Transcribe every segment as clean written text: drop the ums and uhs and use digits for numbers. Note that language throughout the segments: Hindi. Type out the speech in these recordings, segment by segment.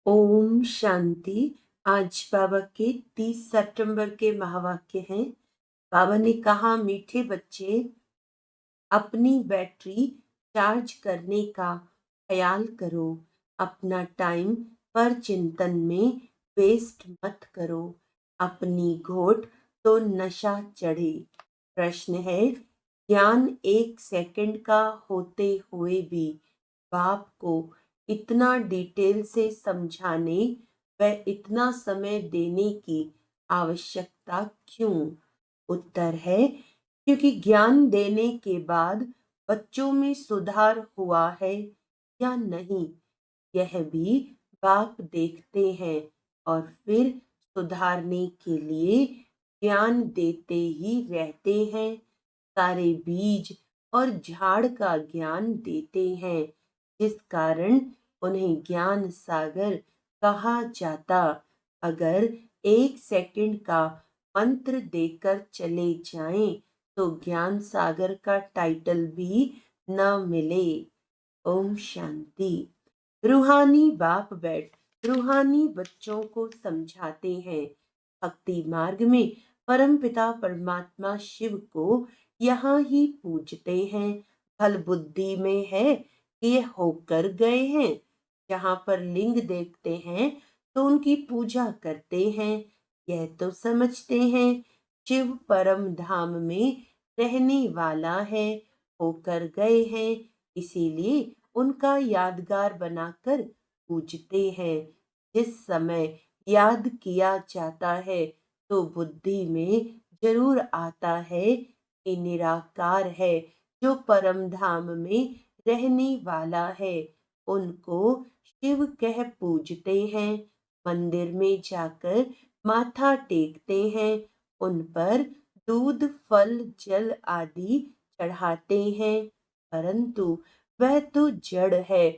ओम शांति। आज बाबा के 30 सितंबर के महावाक्य हैं। बाबा ने कहा, मीठे बच्चे, अपनी बैटरी चार्ज करने का ख्याल करो। अपना टाइम पर चिंतन में वेस्ट मत करो। अपनी घोट तो नशा चढ़े। प्रश्न है, ज्ञान 1 सेकंड का होते हुए भी बाप को इतना डिटेल से समझाने व इतना समय देने की आवश्यकता क्यों? उत्तर है, क्योंकि ज्ञान देने के बाद बच्चों में सुधार हुआ है या नहीं, यह भी बाप देखते हैं और फिर सुधारने के लिए ज्ञान देते ही रहते हैं। सारे बीज और झाड़ का ज्ञान देते हैं, जिस कारण उन्हें ज्ञान सागर कहा जाता। अगर 1 सेकंड का मंत्र देकर चले जाएं तो ज्ञान सागर का टाइटल भी न मिले। ओम शांति। रूहानी बाप रूहानी बच्चों को समझाते हैं। भक्ति मार्ग में परमपिता परमात्मा शिव को यहाँ ही पूजते हैं। फल बुद्धि में है कि ये होकर गए हैं। जहाँ पर लिंग देखते हैं तो उनकी पूजा करते हैं। यह तो समझते हैं शिव परम धाम में रहने वाला है, होकर गए हैं, इसीलिए उनका यादगार बनाकर पूजते हैं। जिस समय याद किया जाता है तो बुद्धि में जरूर आता है कि निराकार है, जो परम धाम में रहने वाला है। उनको शिव कह पूजते हैं। मंदिर में जाकर माथा टेकते हैं। उन पर दूध, फल, जल आदि चढ़ाते हैं। परंतु वह तो जड़ है,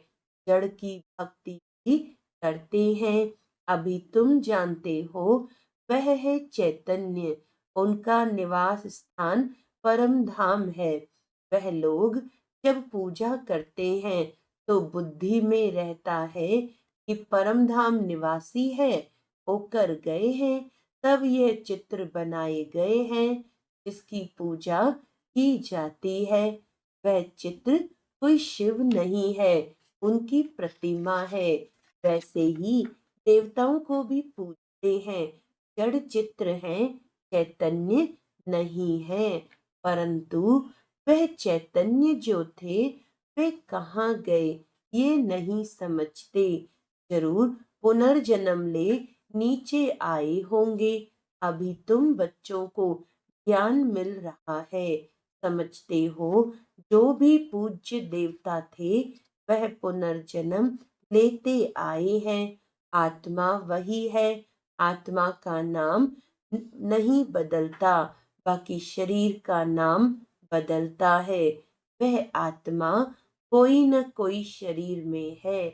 जड़ की भक्ति भी करते हैं। अभी तुम जानते हो, वह है चैतन्य। उनका निवास स्थान परम धाम है। वह लोग जब पूजा करते हैं तो बुद्धि में रहता है कि परम धाम निवासी है, होकर गए हैं, तब यह चित्र बनाए गए हैं जिसकी पूजा की जाती है। वह चित्र कोई शिव नहीं है, उनकी प्रतिमा है। वैसे ही देवताओं को भी पूजते हैं। जड़ चित्र हैं, चैतन्य नहीं है। परंतु वह चैतन्य जो थे, वे कहाँ गए ये नहीं समझते। जरूर पुनर्जन्म ले नीचे आए होंगे। अभी तुम बच्चों को ज्ञान मिल रहा है। समझते हो, जो भी पूज्य देवता थे वह पुनर्जन्म लेते आए हैं। आत्मा वही है। आत्मा का नाम नहीं बदलता, बाकी शरीर का नाम बदलता है। वह आत्मा कोई न कोई शरीर में है।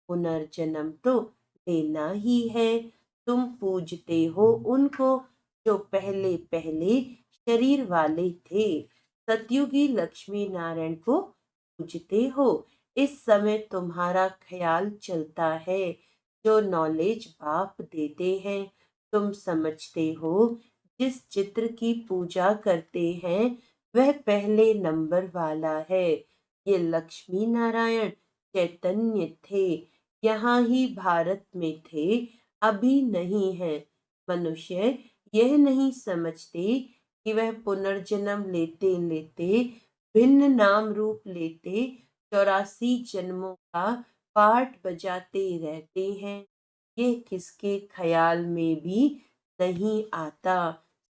पुनर्जन्म तो लेना ही है। तुम पूजते हो उनको जो पहले पहले शरीर वाले थे। सतयुगी लक्ष्मी नारायण को पूजते हो। इस समय तुम्हारा ख्याल चलता है, जो नॉलेज बाप देते हैं। तुम समझते हो, जिस चित्र की पूजा करते हैं वह पहले नंबर वाला है। ये लक्ष्मी नारायण चैतन्य थे, यहाँ ही भारत में थे, अभी नहीं है। मनुष्य यह नहीं समझते कि वह पुनर्जन्म लेते लेते भिन्न नाम रूप लेते 84 जन्मों का पाठ बजाते रहते हैं। ये किसके ख्याल में भी नहीं आता।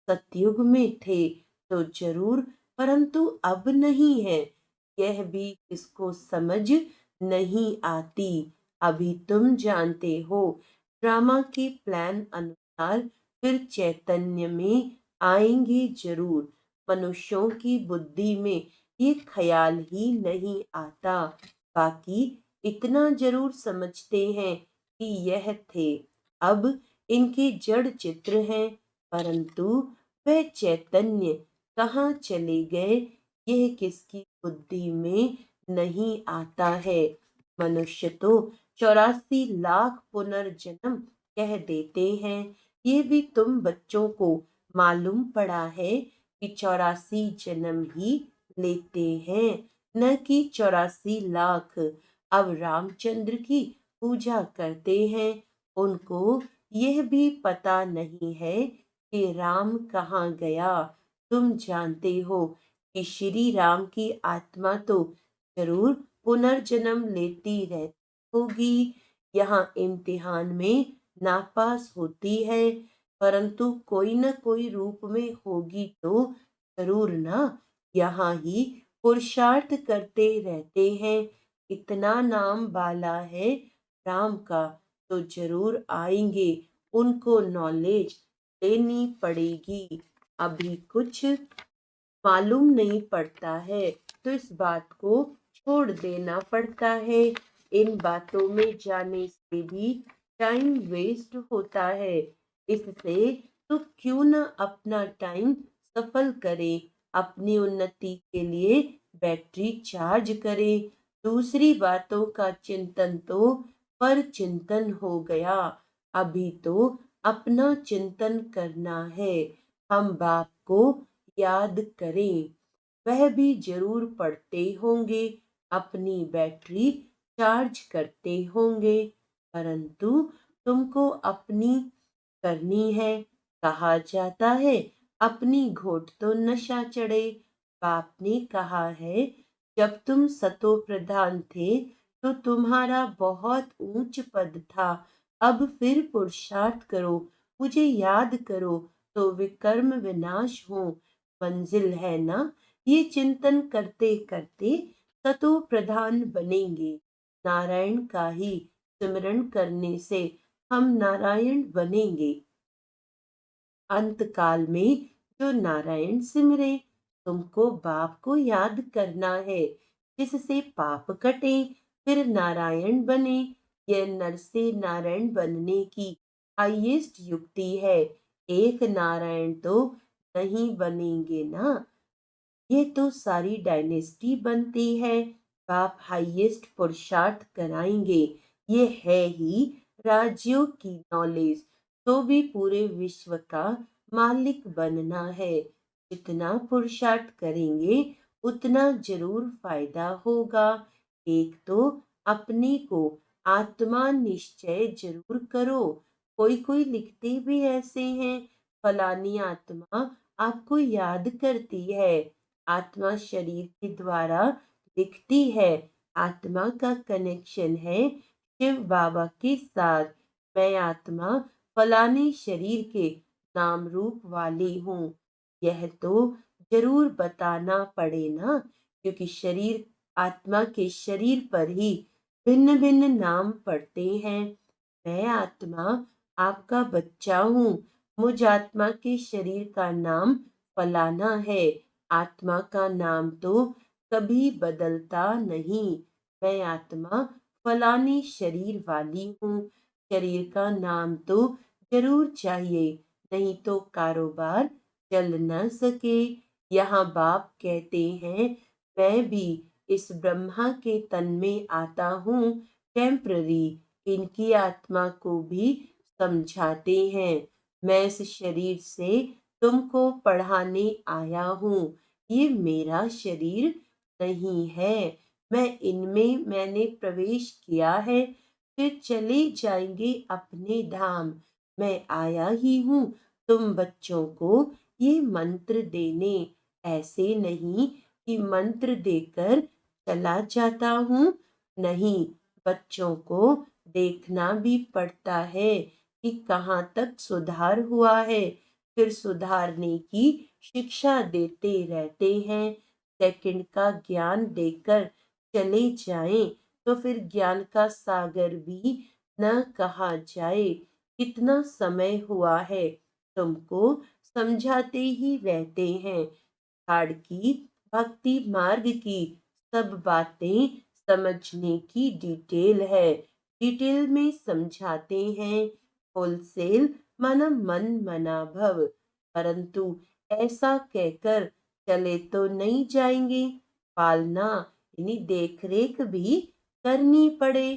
सतयुग में थे तो जरूर, परंतु अब नहीं है। यह भी किसको समझ नहीं आती। अभी तुम जानते हो, ड्रामा के प्लान अनुसार फिर चैतन्य में आएंगे जरूर। मनुष्यों की बुद्धि में ये ख्याल ही नहीं आता। बाकी इतना जरूर समझते हैं कि यह थे, अब इनके जड़ चित्र हैं, परंतु वह चैतन्य कहाँ चले गए, यह किसकी बुद्धि में नहीं आता है। मनुष्य तो 84 लाख पुनर्जन्म कह देते हैं। ये भी तुम बच्चों को मालूम पड़ा है कि 84 जन्म ही लेते हैं, न कि 84 लाख। अब रामचंद्र की पूजा करते हैं, उनको यह भी पता नहीं है कि राम कहाँ गया। तुम जानते हो कि श्री राम की आत्मा तो जरूर पुनर्जन्म लेती रहती होगी। यहाँ इम्तिहान में नापास होती है, परंतु कोई न कोई रूप में होगी तो जरूर ना। यहाँ ही पुरुषार्थ करते रहते हैं। इतना नाम बाला है राम का, तो जरूर आएंगे, उनको नॉलेज लेनी पड़ेगी। अभी कुछ मालूम नहीं पड़ता है तो इस बात को छोड़ देना पड़ता है। इन बातों में जाने से भी टाइम वेस्ट होता है। इससे तो क्यों न अपना टाइम सफल करे, अपनी उन्नति के लिए बैटरी चार्ज करे। दूसरी बातों का चिंतन तो पर चिंतन हो गया। अभी तो अपना चिंतन करना है। हम बाप को याद करें, वह भी जरूर पढ़ते होंगे, अपनी बैटरी चार्ज करते होंगे, परंतु तुमको अपनी करनी है। कहा जाता है अपनी घोट तो नशा चढ़े। बाप ने कहा है जब तुम सतो प्रधान थे तो तुम्हारा बहुत ऊंच पद था। अब फिर पुरुषार्थ करो, मुझे याद करो, तो विकर्म विनाश हो मंजिल है ना। ये चिंतन करते करते सतो प्रधान बनेंगे। नारायण का ही सिमरण करने से हम नारायण बनेंगे। अंत काल में जो नारायण सिमरे, तुमको बाप को याद करना है, जिससे पाप कटे, फिर नारायण बने। यह नर से नारायण बनने की हाईएस्ट युक्ति है। एक नारायण तो नहीं बनेंगे ना, ये तो सारी डायनेस्टी बनती है। बाप हाईएस्ट पुरुषार्थ कराएंगे। ये है ही राज्यों की नॉलेज, तो भी पूरे विश्व का मालिक बनना है। जितना पुरुषार्थ करेंगे उतना जरूर फायदा होगा। एक तो अपने को आत्मा निश्चय जरूर करो। कोई कोई लिखते भी ऐसे हैं, फलानी आत्मा आपको याद करती है। आत्मा शरीर के द्वारा दिखती है। आत्मा का कनेक्शन है शिव बाबा के साथ। मैं आत्मा फलाने शरीर के नाम रूप वाली हूँ, यह तो जरूर बताना पड़े ना, क्योंकि शरीर आत्मा के शरीर पर ही भिन्न भिन्न नाम पड़ते हैं। मैं आत्मा आपका बच्चा हूँ, मुझ आत्मा के शरीर का नाम फलाना है। आत्मा का नाम तो कभी बदलता नहीं। मैं आत्मा फलानी शरीर वाली हूँ। शरीर का नाम तो जरूर चाहिए, नहीं तो कारोबार चल न सके। यहाँ बाप कहते हैं मैं भी इस ब्रह्मा के तन में आता हूँ टेम्पररी। इनकी आत्मा को भी समझाते हैं मैं इस शरीर से तुमको पढ़ाने आया हूँ। ये मेरा शरीर नहीं है, मैं इनमें मैंने प्रवेश किया है, फिर चले जाएंगे अपने धाम। मैं आया ही हूँ तुम बच्चों को ये मंत्र देने, ऐसे नहीं कि मंत्र देकर चला जाता हूँ। नहीं, बच्चों को देखना भी पड़ता है कि कहाँ तक सुधार हुआ है, फिर सुधारने की शिक्षा देते रहते हैं। सेकंड का ज्ञान देकर चले जाएं तो फिर ज्ञान का सागर भी न कहा जाए। कितना समय हुआ है, तुमको समझाते ही रहते हैं। खाड़ की भक्ति मार्ग की सब बातें समझने की डिटेल है। डिटेल में समझाते हैं। होलसेल माना मन मना भव, परंतु ऐसा कहकर चले तो नहीं जाएंगे। पालना यानी देख रेख भी करनी पड़े।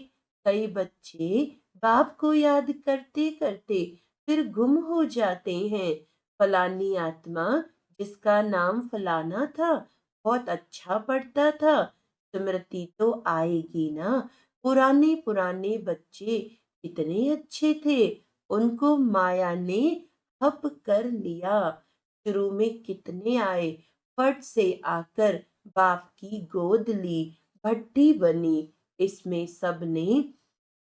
कई बच्चे बाप को याद करते करते फिर गुम हो जाते हैं। फलानी आत्मा, जिसका नाम फलाना था, बहुत अच्छा पढ़ता था, स्मृति तो आएगी ना। पुराने पुराने बच्चे कितने अच्छे थे, उनको माया ने हप कर लिया। शुरू में कितने आए, फट से आकर बाप की गोद ली, भट्टी बनी। इसमें सबने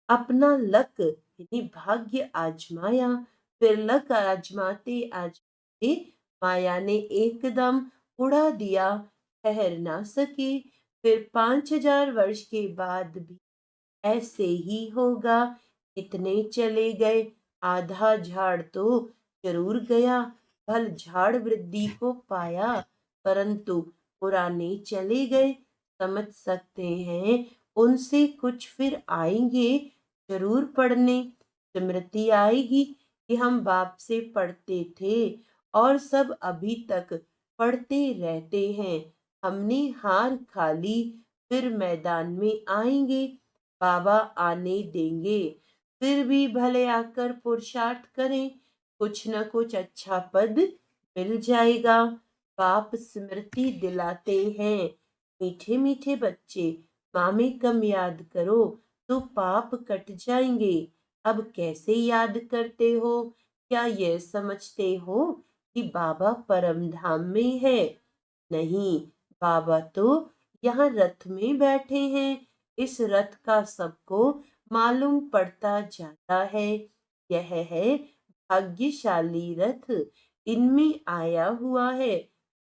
अपना लक यानी भाग्य आजमाया। फिर लक आजमाते आजमाते माया ने एकदम उड़ा दिया, ठहर ना सके। फिर 5,000 वर्ष के बाद भी ऐसे ही होगा। कितने चले गए, आधा झाड़ तो जरूर गया। फल झाड़ वृद्धि को पाया, परंतु पुराने चले गए। समझ सकते हैं, उनसे कुछ फिर आएंगे जरूर पढ़ने। स्मृति आएगी कि हम बाप से पढ़ते थे और सब अभी तक पढ़ते रहते हैं। हमने हार खा ली, फिर मैदान में आएंगे, बाबा आने देंगे। फिर भी भले आकर पुरुषार्थ करें, कुछ न कुछ अच्छा पद मिल जाएगा। बाप स्मृति दिलाते हैं, मीठे मीठे बच्चे, मामे कम याद करो तो पाप कट जाएंगे। अब कैसे याद करते हो? क्या यह समझते हो कि बाबा परम धाम में है? नहीं, बाबा तो यहाँ रथ में बैठे हैं। इस रथ का सबको मालूम पड़ता जाता है। यह है भाग्यशाली रथ, इनमें आया हुआ है।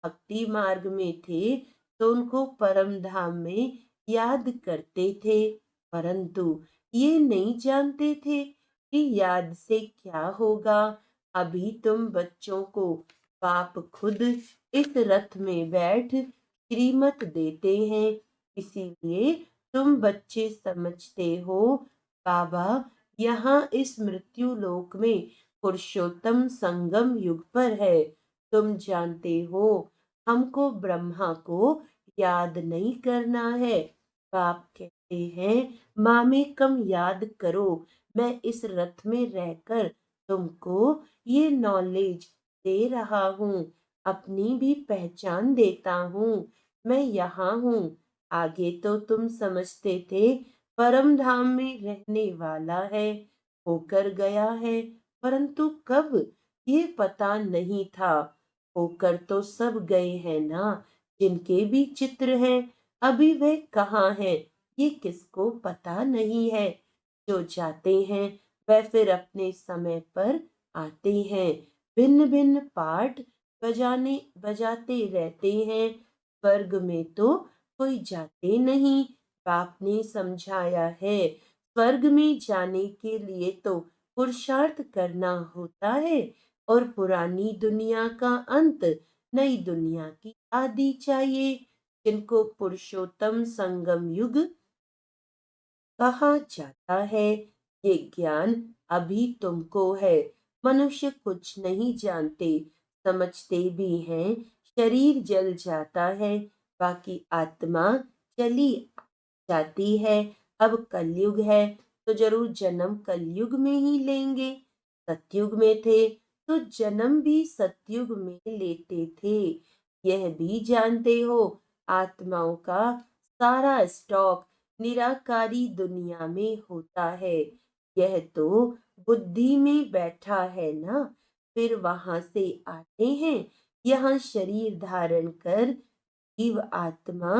भक्ति मार्ग में थे तो उनको परम धाम में याद करते थे, परंतु ये नहीं जानते थे कि याद से क्या होगा। अभी तुम बच्चों को बाप खुद इस रथ में बैठ श्रीमत देते हैं, इसीलिए तुम बच्चे समझते हो बाबा यहाँ इस मृत्यु लोक में पुरुषोत्तम संगम युग पर है। तुम जानते हो हमको ब्रह्मा को याद नहीं करना है। बाप कहते हैं मामे कम याद करो, मैं इस रथ में रहकर तुमको ये नॉलेज दे रहा हूँ, अपनी भी पहचान देता हूँ। मैं यहाँ हूँ। आगे तो तुम समझते थे परम धाम में रहने वाला है, होकर गया है, परंतु कब ये पता नहीं था। होकर तो सब गए हैं ना, जिनके भी चित्र हैं, अभी वे कहाँ हैं ये किसको पता नहीं है। जो जाते हैं वह फिर अपने समय पर आते हैं, भिन्न भिन्न पाठ बजाते रहते हैं। स्वर्ग में तो कोई जाते नहीं, बाप ने समझाया है। स्वर्ग में जाने के लिए तो पुरुषार्थ करना होता है, और पुरानी दुनिया का अंत, नई दुनिया की आदि चाहिए, जिनको पुरुषोत्तम संगम युग कहा जाता है। ये ज्ञान अभी तुमको है। मनुष्य कुछ नहीं जानते, समझते भी हैं। शरीर जल जाता है, बाकी आत्मा चली जाती है। अब कलयुग है तो जरूर जन्म कलयुग में ही लेंगे। सतयुग में थे तो जन्म भी सतयुग में लेते थे। यह भी जानते हो आत्माओं का सारा स्टॉक निराकारी दुनिया में होता है। यह तो बुद्धि में बैठा है ना, फिर वहां से आते हैं, यहाँ शरीर धारण कर जीव आत्मा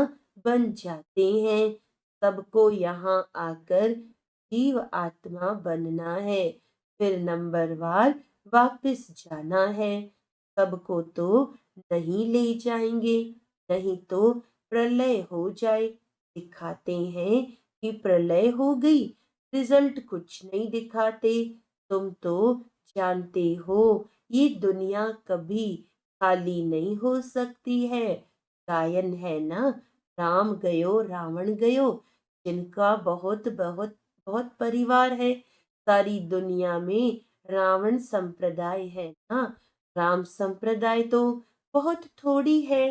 बन जाते हैं। सबको यहाँ आकर जीव आत्मा बनना है, फिर नंबरवार वापस जाना है। सबको तो नहीं ले जाएंगे, नहीं तो प्रलय हो जाए। दिखाते हैं कि प्रलय हो गई, रिजल्ट कुछ नहीं दिखाते। तुम तो जानते हो ये दुनिया कभी खाली नहीं हो सकती है। गायन है ना, राम गयो रावण गयो। जिनका बहुत बहुत बहुत परिवार है, सारी दुनिया में रावण संप्रदाय है ना, राम संप्रदाय तो बहुत थोड़ी है।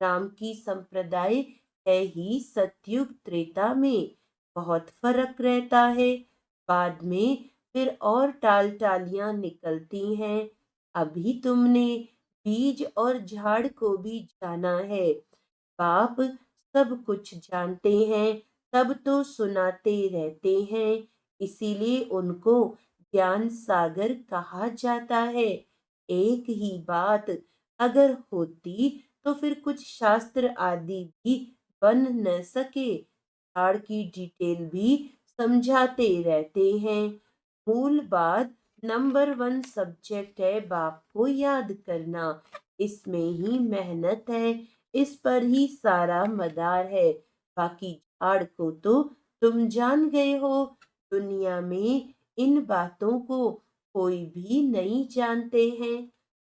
राम की संप्रदाय है ही सतयुग त्रेता में। बहुत फर्क रहता है। बाद में फिर और टाल टालियां निकलती हैं। अभी तुमने बीज और झाड़ को भी जाना है। बाप सब कुछ जानते हैं, तब तो सुनाते रहते हैं। इसीलिए उनको ज्ञान सागर कहा जाता है। एक ही बात अगर होती तो फिर कुछ शास्त्र आदि भी बन न सके। झाड़ की डिटेल भी समझाते रहते हैं। मूल बात नंबर वन सब्जेक्ट है बाप को याद करना। इसमें ही मेहनत है, इस पर ही सारा मदार है। बाकी झाड़ को तो तुम जान गए हो। दुनिया में इन बातों को कोई भी नहीं जानते हैं।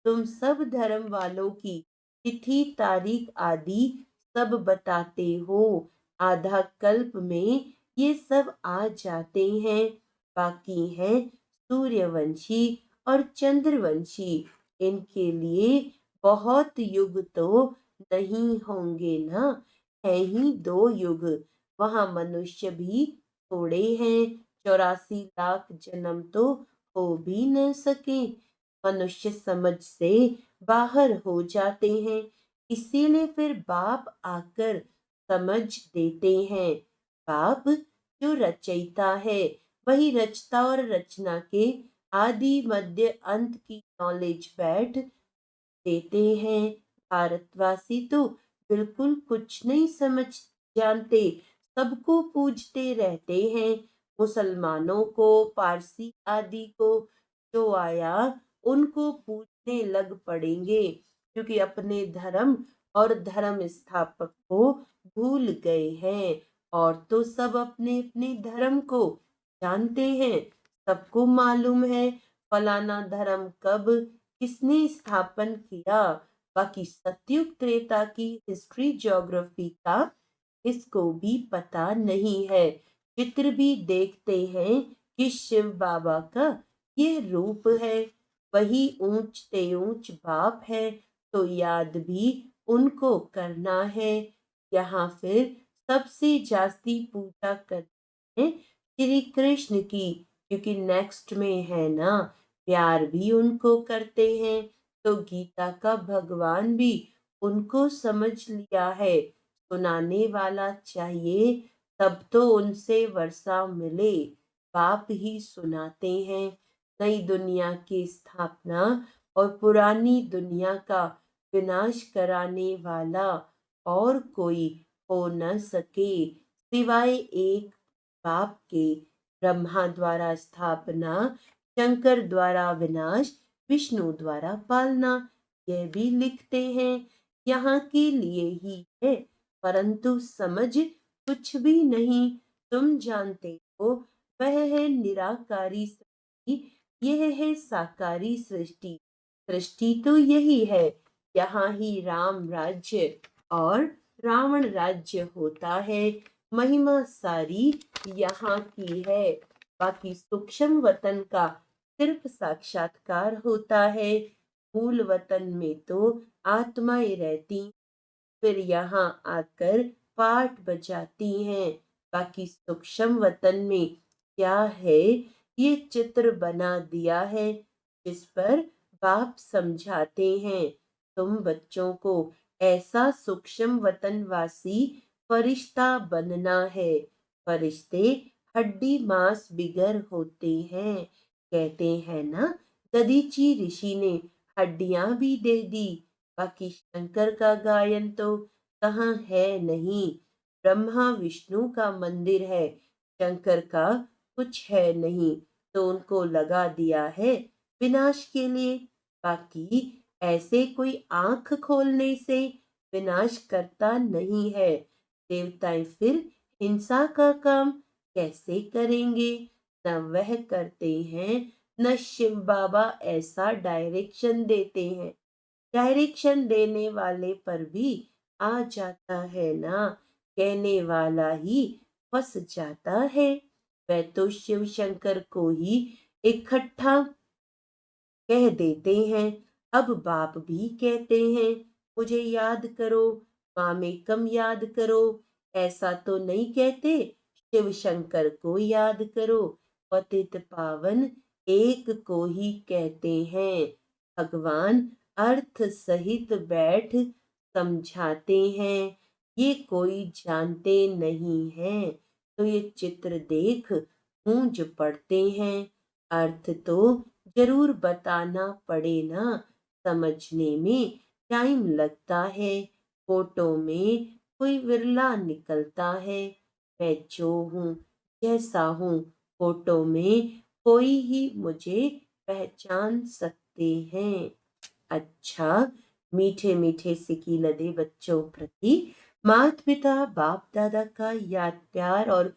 तुम सब धर्म वालों की तिथि तारीख आदि सब बताते हो। आधा कल्प में ये सब आ जाते हैं। बाकी हैं सूर्यवंशी और चंद्रवंशी। इनके लिए बहुत युग तो नहीं होंगे ना, है ही 2 युग। वहां मनुष्य भी थोड़े हैं। 84 लाख जन्म तो हो भी न सके। मनुष्य समझ से बाहर हो जाते हैं। इसीलिए फिर बाप आकर समझ देते हैं। बाप जो रचयिता है वही रचता और रचना के आदि मध्य अंत की नॉलेज बैठ देते हैं। भारतवासी तो बिल्कुल कुछ नहीं समझ जानते, सबको पूजते रहते हैं। मुसलमानों को, पारसी आदि को, जो आया उनको पूजने लग पड़ेंगे, क्योंकि अपने धर्म और धर्म स्थापक को भूल गए हैं। और तो सब अपने अपने धर्म को जानते हैं। सबको मालूम है फलाना धर्म कब किसने स्थापन किया। बाकी सतयुग त्रेता की हिस्ट्री ज्योग्राफी का इसको भी पता नहीं है। चित्र भी देखते हैं कि शिव बाबा का ये रूप है। वही ऊंच ते ऊंच बाप है, तो याद भी उनको करना है। यहाँ फिर सबसे जास्ती पूजा करते हैं श्री कृष्ण की, क्योंकि नेक्स्ट में है ना। प्यार भी उनको करते हैं, तो गीता का भगवान भी उनको समझ लिया है। सुनाने वाला चाहिए, तब तो उनसे वर्षा मिले। बाप ही सुनाते हैं। नई दुनिया की स्थापना और पुरानी दुनिया का विनाश कराने वाला और कोई हो न सके सिवाय एक बाप के। ब्रह्मा द्वारा स्थापना, शंकर द्वारा विनाश, विष्णु द्वारा पालना, यह भी लिखते हैं। यहाँ के लिए ही है, परंतु समझ कुछ भी नहीं। तुम जानते हो वह है निराकारी सृष्टि, यह है साकारी सृष्टि। सृष्टि तो यही है। यहाँ ही राम राज्य और रावण राज्य होता है। महिमा सारी यहाँ की है। बाकी सूक्ष्म वतन का सिर्फ साक्षात्कार होता है। मूल वतन में तो आत्माएं रहती, फिर यहाँ आकर पाठ बजाती हैं। बाकी सूक्ष्म वतन में क्या है, ये चित्र बना दिया है, जिस पर बाप समझाते हैं। तुम बच्चों को ऐसा सूक्ष्म वतनवासी फरिश्ता बनना है। फरिश्ते हड्डी मांस बिगर होते हैं। कहते हैं ना, दधीची ऋषि ने हड्डियां भी दे दी। बाकी शंकर का गायन तो कहाँ है नहीं। ब्रह्मा विष्णु का मंदिर है, शंकर का कुछ है नहीं, तो उनको लगा दिया है विनाश के लिए। बाकी ऐसे कोई आंख खोलने से विनाश करता नहीं है। देवताएं फिर हिंसा का काम कैसे करेंगे? न वह करते हैं, न शिव बाबा ऐसा डायरेक्शन देते हैं। डायरेक्शन देने वाले पर भी आ जाता है ना, कहने वाला ही फंस जाता है। वह तो शिव शंकर को ही इकट्ठा कह देते हैं। अब बाप भी कहते हैं, मुझे याद करो, मामेकम याद करो। ऐसा तो नहीं कहते शिव शंकर को याद करो, पतित पावन एक को ही कहते हैं। भगवान अर्थ सहित बैठ समझाते हैं, ये कोई जानते नहीं हैं, तो ये चित्र देख गूंज पड़ते हैं। अर्थ तो जरूर बताना पड़े ना, समझने में टाइम लगता है। फोटो में कोई विरला निकलता है, मैं जो हूँ जैसा हूँ, फोटो में कोई ही मुझे पहचान सकते हैं। अच्छा, मीठे मीठे सिकी लदे बच्चों प्रति माता पिता बाप दादा का याद प्यार और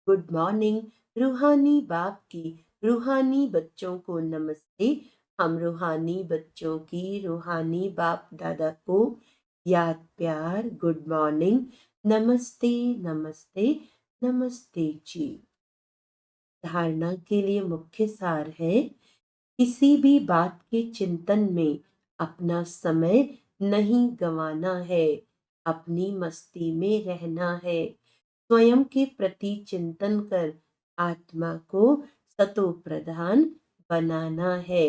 गुड मॉर्निंग। रूहानी बाप की रूहानी बच्चों को नमस्ते। हम रूहानी बच्चों की रूहानी बाप दादा को याद प्यार, गुड मॉर्निंग, नमस्ते नमस्ते नमस्ते जी। धारणा के लिए मुख्य सार है, किसी भी बात के चिंतन में अपना समय नहीं गंवाना है, अपनी मस्ती में रहना है। स्वयं के प्रति चिंतन कर आत्मा को सतो प्रधान बनाना है।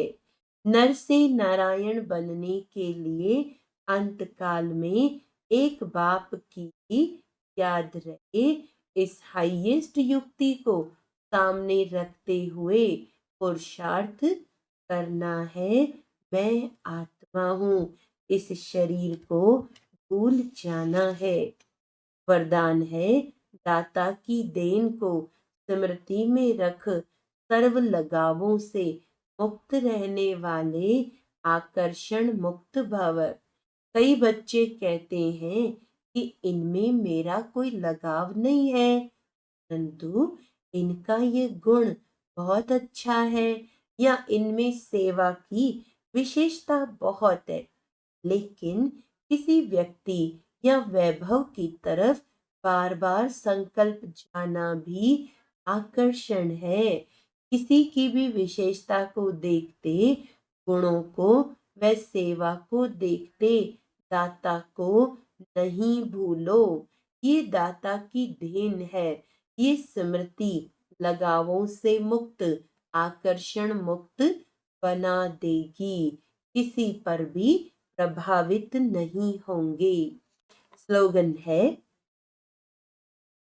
नर से नारायण बनने के लिए अंतकाल में एक बाप की याद रहे, इस हाईएस्ट युक्ति को सामने रखते हुए पुरुषार्थ करना है। मैं आत्मा हूँ, इस शरीर को भूल जाना है। वरदान है, दाता की देन को स्मृति में रख सर्व लगावों से मुक्त रहने वाले आकर्षण मुक्त भव। कई बच्चे कहते हैं कि इनमें मेरा कोई लगाव नहीं है, परंतु इनका ये गुण बहुत अच्छा है, या इनमें सेवा की विशेषता बहुत है। लेकिन किसी व्यक्ति या वैभव की तरफ बार बार संकल्प जाना भी आकर्षण है। किसी की भी विशेषता को देखते, गुणों को व सेवा को देखते दाता को नहीं भूलो। ये दाता की देन है। ये स्मृति लगावों से मुक्त, आकर्षण मुक्त बना देगी, किसी पर भी प्रभावित नहीं होंगे। स्लोगन है,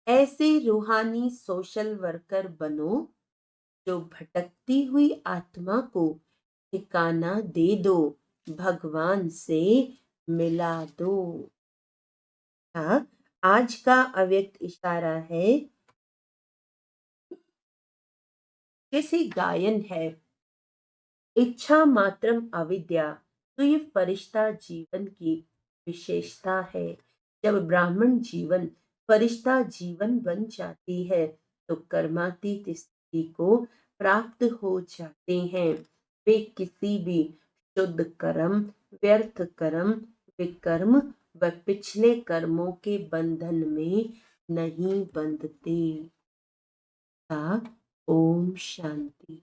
ऐसे रूहानी सोशल वर्कर बनो जो भटकती हुई आत्मा को ठिकाना दे दो, भगवान से मिला दो। हाँ, आज का अव्यक्त इशारा है, जैसे गायन है, इच्छा मात्रम अविद्या, तो ये फरिश्ता जीवन की विशेषता है। जब ब्राह्मण जीवन फरिश्ता जीवन बन जाती है, तो कर्मातीत स्थिति को प्राप्त हो जाते हैं। वे किसी भी शुद्ध कर्म, व्यर्थ कर्म, विकर्म व पिछले कर्मों के बंधन में नहीं बंधते। ओम शांति।